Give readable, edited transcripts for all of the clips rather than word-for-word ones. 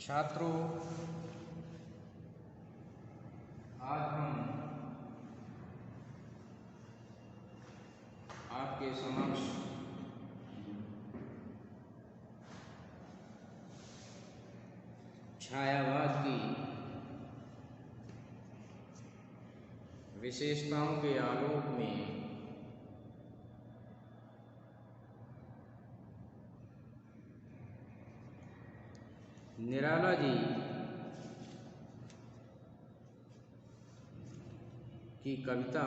छात्रों, आज हम आपके समक्ष छायावाद की विशेषताओं के आलोक में निराला जी की कविता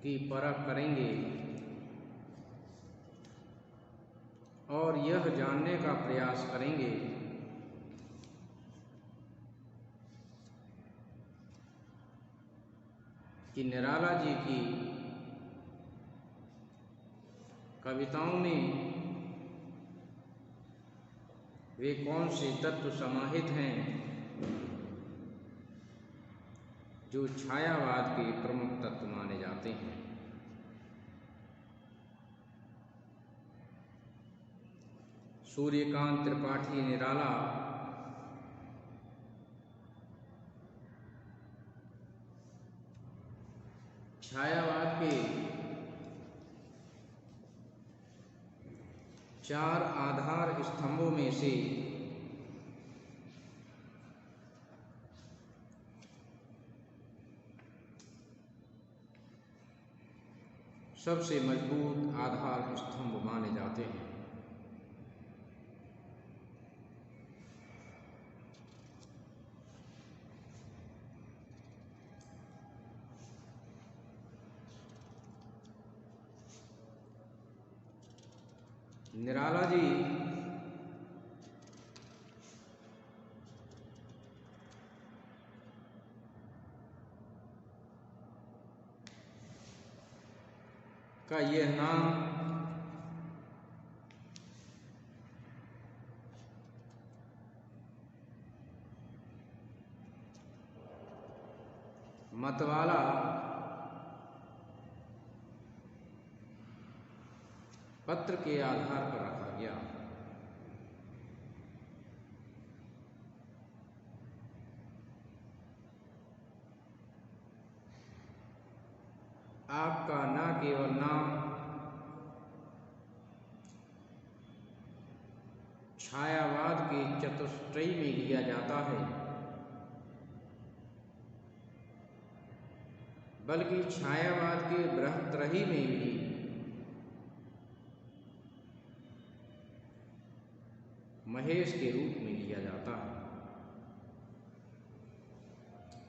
की परख करेंगे और यह जानने का प्रयास करेंगे कि निराला जी की कविताओं में वे कौन से तत्व समाहित हैं जो छायावाद के प्रमुख तत्व माने जाते हैं। सूर्यकांत त्रिपाठी निराला छायावाद के 4 आधार स्तंभों में से सबसे मजबूत आधार स्तंभ माने जाते हैं। निराला जी का यह नाम मतवाला पत्र के आधार पर रखा गया। आपका न केवल नाम छायावाद के चतुष्टयी में लिया जाता है, बल्कि छायावाद के बृहत्त्रयी में भी महेश के रूप में लिया जाता है।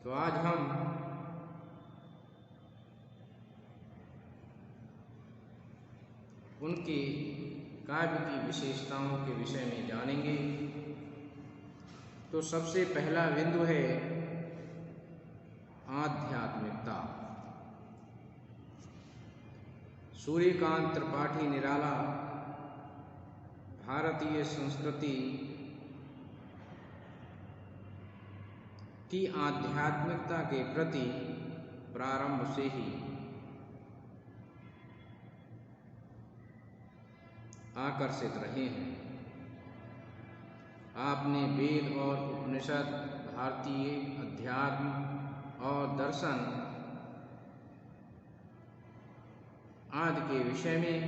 तो आज हम उनके काव्य की विशेषताओं के विषय में जानेंगे। तो सबसे पहला बिंदु है आध्यात्मिकता। सूर्यकांत त्रिपाठी निराला भारतीय संस्कृति की आध्यात्मिकता के प्रति प्रारंभ से ही आकर्षित रहे हैं। आपने वेद और उपनिषद, भारतीय अध्यात्म और दर्शन आदि के विषय में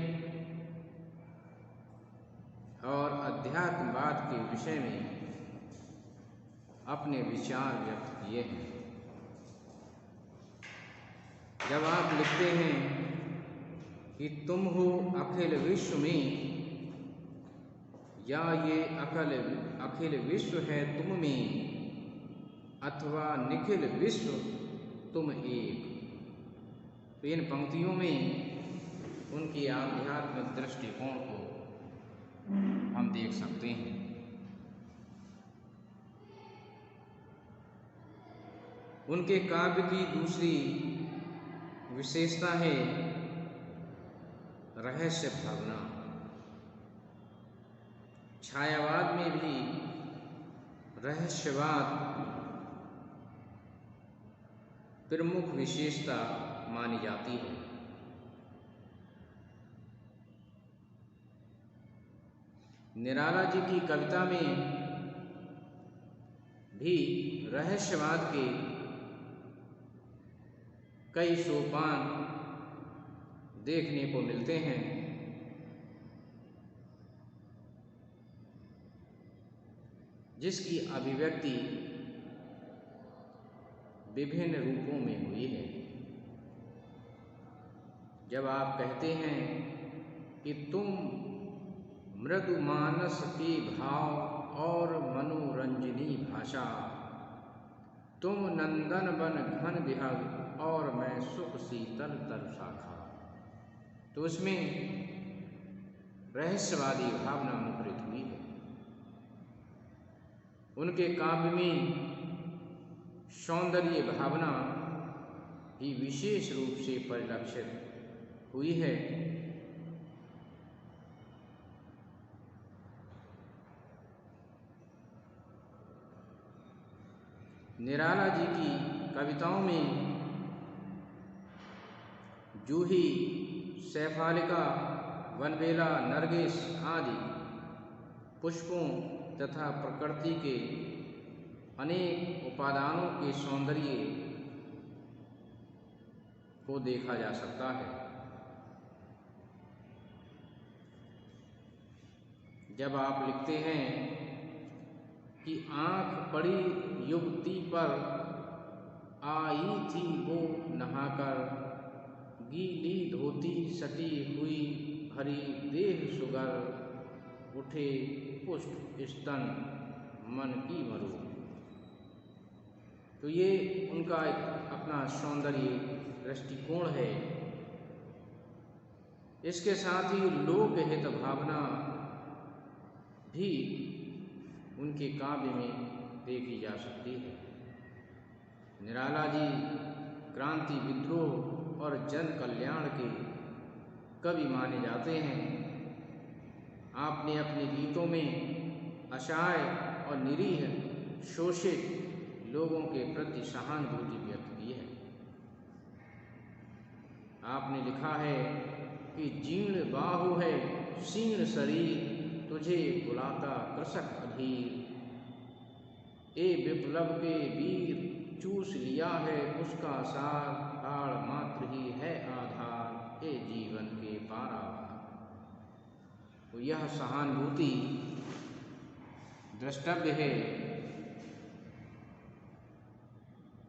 और अध्यात्मवाद के विषय में अपने विचार व्यक्त किए हैं। जब आप लिखते हैं कि तुम हो अखिल विश्व में, या ये अखिल विश्व है तुम में, अथवा निखिल विश्व तुम एक, तो इन पंक्तियों में उनकी आध्यात्मिक दृष्टिकोण को हम देख सकते हैं। उनके काव्य की दूसरी विशेषता है रहस्य भावना। छायावाद में भी रहस्यवाद प्रमुख विशेषता मानी जाती है। निराला जी की कविता में भी रहस्यवाद के कई सोपान देखने को मिलते हैं। जिसकी अभिव्यक्ति विभिन्न रूपों में हुई है। जब आप कहते हैं कि तुम मृदु मानस के भाव और मनोरंजनी भाषा, तुम नंदन बन घन विहग और मैं सुख शीतल तर शाखा, तो उसमें रहस्यवादी भावना मुखरित हुई है। उनके काव्य में सौंदर्य भावना भी विशेष रूप से परिलक्षित हुई है। निराला जी की कविताओं में जूही, शेफालिका, वनबेला, नरगिस आदि पुष्पों तथा प्रकृति के अनेक उपादानों के सौंदर्य को देखा जा सकता है। जब आप लिखते हैं कि आँख पड़ी युवती पर, आई थी वो नहाकर, गीली धोती सटी हुई भरी देह सुगर, उठे पुष्ट स्तन मन की मरु। तो ये उनका एक अपना सौंदर्य दृष्टिकोण है। इसके साथ ही लोकहित भावना भी उनके काव्य में देखी जा सकती है। निराला जी क्रांति, विद्रोह और जन कल्याण के कवि माने जाते हैं। आपने अपने गीतों में असहाय और निरीह शोषित लोगों के प्रति सहानुभूति व्यक्त की है। आपने लिखा है कि जीर्ण बाहु है शीर्ण शरीर, तुझे बुलाता कृषक अधीर, ए विप्लव के वीर चूस लिया है उसका सार, हाड़ मात्र ही है आधार, ए जीवन के पारावार। तो यह सहानुभूति द्रष्टव्य है।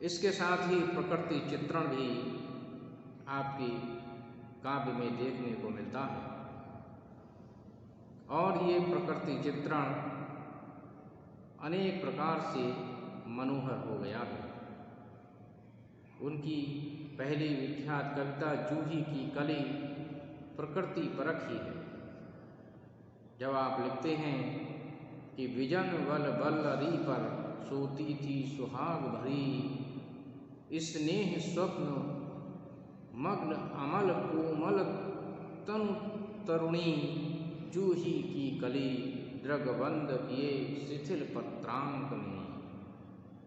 इसके साथ ही प्रकृति चित्रण भी आपके काव्य में देखने को मिलता है और ये प्रकृति चित्रण अनेक प्रकार से मनोहर हो गया है। उनकी पहली विख्यात कविता जूही की कली प्रकृति परख ही है। जब आप लिखते हैं कि विजन वल वल्लरी पर सोती थी सुहाग भरी, स्नेह स्वप्न मग्न अमल कोमल तनु तरुणी, जूही की कली दृगबंद किए शिथिल पत्रांक में।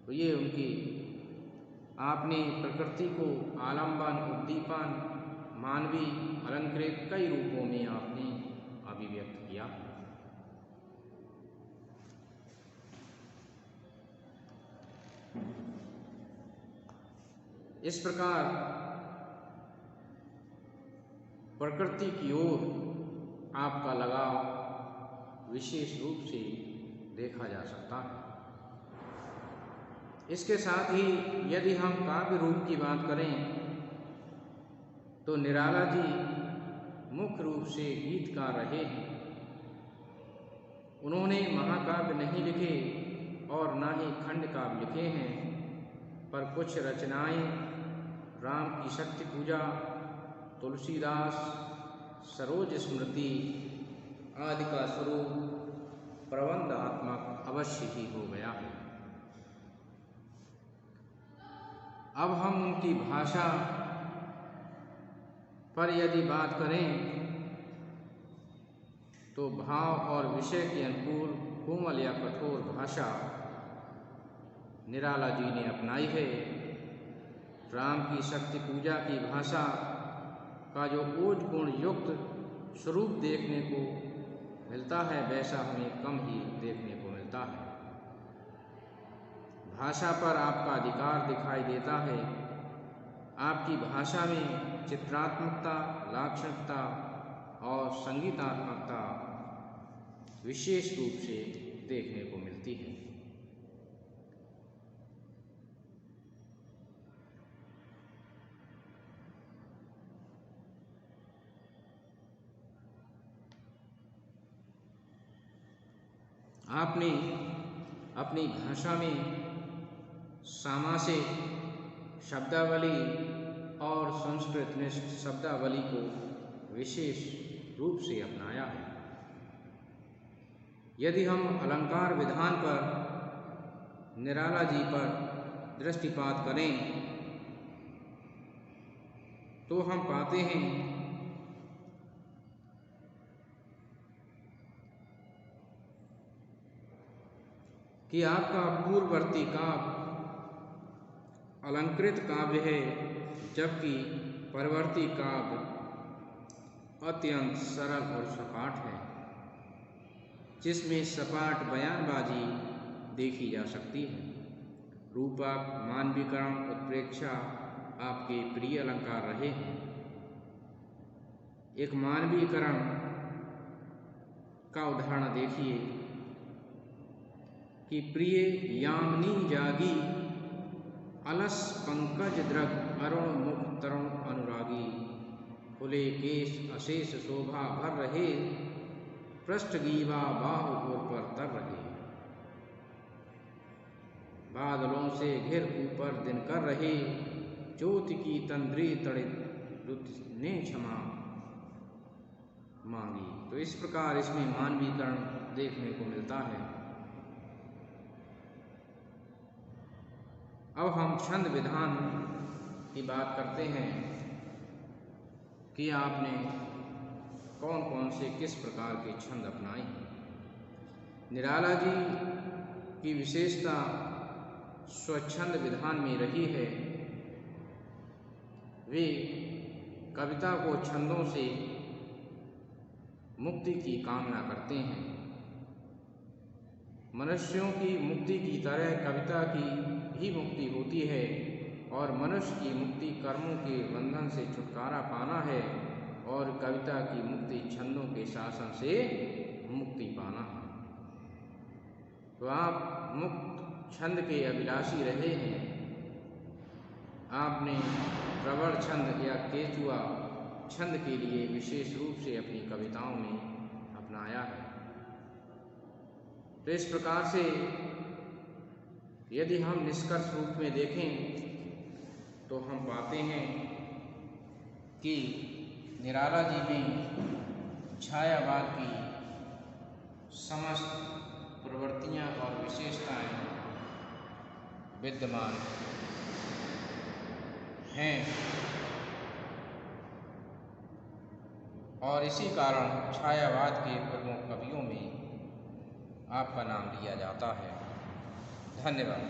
तो ये उनकी आपने प्रकृति को आलंबन, उद्दीपन, मानवी, अलंकृत कई रूपों में आपने अभिव्यक्त किया। इस प्रकार प्रकृति की ओर आपका लगाव विशेष रूप से देखा जा सकता है। इसके साथ ही यदि हम काव्य रूप की बात करें तो निराला जी मुख्य रूप से गीतकार रहे हैं। उन्होंने महाकाव्य नहीं लिखे और न ही खंड काव्य लिखे हैं, पर कुछ रचनाएं राम की शक्ति पूजा, तुलसीदास, सरोज स्मृति आदि का स्वरूप प्रबंधात्मक अवश्य ही हो गया है। अब हम उनकी भाषा पर यदि बात करें तो भाव और विषय के अनुकूल कोमल या कठोर भाषा निराला जी ने अपनाई है। राम की शक्ति पूजा की भाषा का जो ओज गुण युक्त स्वरूप देखने को मिलता मिलता है वैसा हमें कम ही देखने को मिलता है। भाषा पर आपका अधिकार दिखाई देता है। आपकी भाषा में चित्रात्मकता, लाक्षणिकता और संगीतात्मकता विशेष रूप से देखने को मिलती है। आपने अपनी भाषा में सामासिक शब्दावली और संस्कृत निष्ठ शब्दावली को विशेष रूप से अपनाया है। यदि हम अलंकार विधान पर निराला जी पर दृष्टिपात करें तो हम पाते हैं कि आपका पूर्ववर्ती काव्य अलंकृत काव्य है, जबकि परवर्ती काव्य अत्यंत सरल और सपाट है, जिसमें सपाट बयानबाजी देखी जा सकती है। रूपक, मानवीकरण, उत्प्रेक्षा आपके प्रिय अलंकार रहे हैं। एक मानवीकरण का उदाहरण देखिए कि प्रिय यामिनी जागी, अलस पंकज द्रग अरुण मुख तरुण अनुरागी, खुले केश अशेष शोभा भर रहे, पृष्ठ गीवा बाहु गोर पर तर रहे, बादलों से घिर ऊपर दिन कर रहे, ज्योति की तंद्री तड़ित ने क्षमा मांगी। तो इस प्रकार इसमें मानवीकरण देखने को मिलता है। अब हम छंद विधान की बात करते हैं कि आपने कौन कौन से किस प्रकार के छंद अपनाए हैं। निराला जी की विशेषता स्वच्छंद विधान में रही है। वे कविता को छंदों से मुक्ति की कामना करते हैं। मनुष्यों की मुक्ति की तरह कविता की भी मुक्ति होती है, और मनुष्य की मुक्ति कर्मों के बंधन से छुटकारा पाना है, और कविता की मुक्ति छंदों के शासन से मुक्ति पाना है। तो आप मुक्त छंद के अभिलाषी रहे हैं। आपने प्रवर छंद या केचुआ छंद के लिए विशेष रूप से अपनी कविताओं में अपनाया है। तो इस प्रकार से यदि हम निष्कर्ष रूप में देखें तो हम पाते हैं कि निराला जी में छायावाद की समस्त प्रवृत्तियां और विशेषताएं विद्यमान हैं, और इसी कारण छायावाद के प्रमुख कवियों में आपका नाम लिया जाता है। धन्यवाद।